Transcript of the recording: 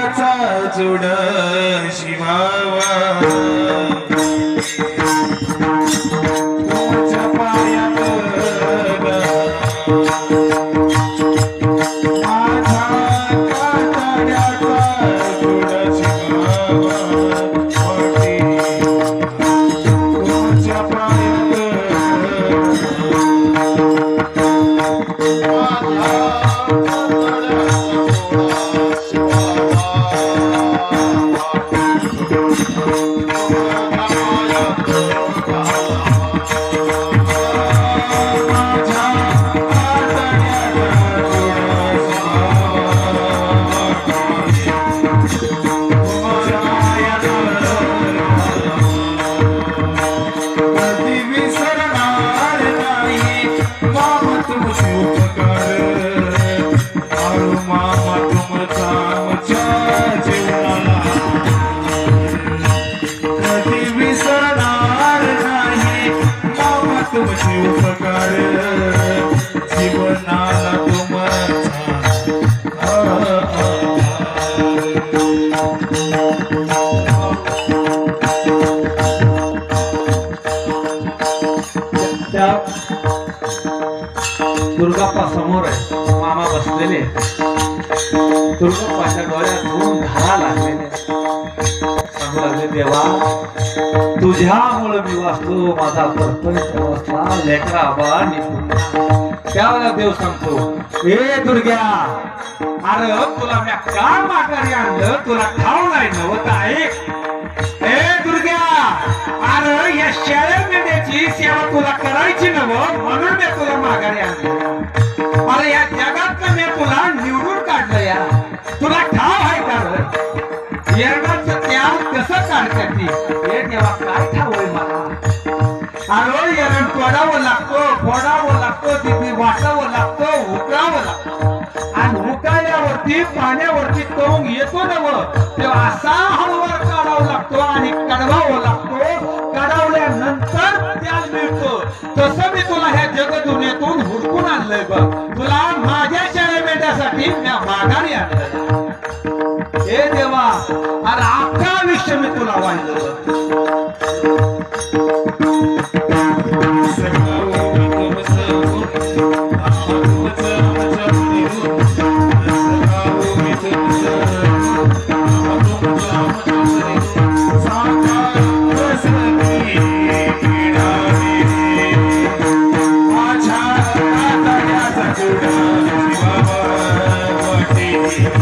पायाचा जोड शिवावा तुमच्या पायात माझा कातड्याचा जोड शिवावा तुमच्या पायात उपकार जीवनाला त्या दुर्गाप्पा समोर आहे मामा बसलेले दुर्गाप्पाच्या डोळ्यात दोन धारा लागलेले सांगू लागले देवा तुझ्यामुळे मी वाचतो माझा परपंच वाचला लेकरा बाळा निघून त्यावेळेला देव सांगतो ए दुर्ग्या अरे तुला मी का माघारी आणलं तुला ठाव नाही नव्हत आहे ए दुर्ग्या अरे या शेळ्या मेंढ्याची सेवा तुला करायची नव्ह म्हणून मी तुला माघारी आणलं अरे या जगात मी तुला निवडून काढलं या तुला ठाव आहे का येरडाचं त्याग कसं काढतात ती हे देवा काय ठाव आहे मला अरे येरण फोडावं लागतो तिथे वाटावं लागतं उकळावं लागतं आणि उकळल्यावरती पाण्यावरती तोंग येतो नव तेव्हा असा हळूवार काढावा लागतो आणि कडवावं लागतो काढवल्यानंतर त्याला मिळतो तसं मी तुला ह्या जगदुनियेतून हुडकून आणलंय बघ तुला माझ्या शेळ्या मेंढ्यासाठी मी माघारी आणलं हे देवा अरे अख्खा आयुष्य मी तुला वाहिलं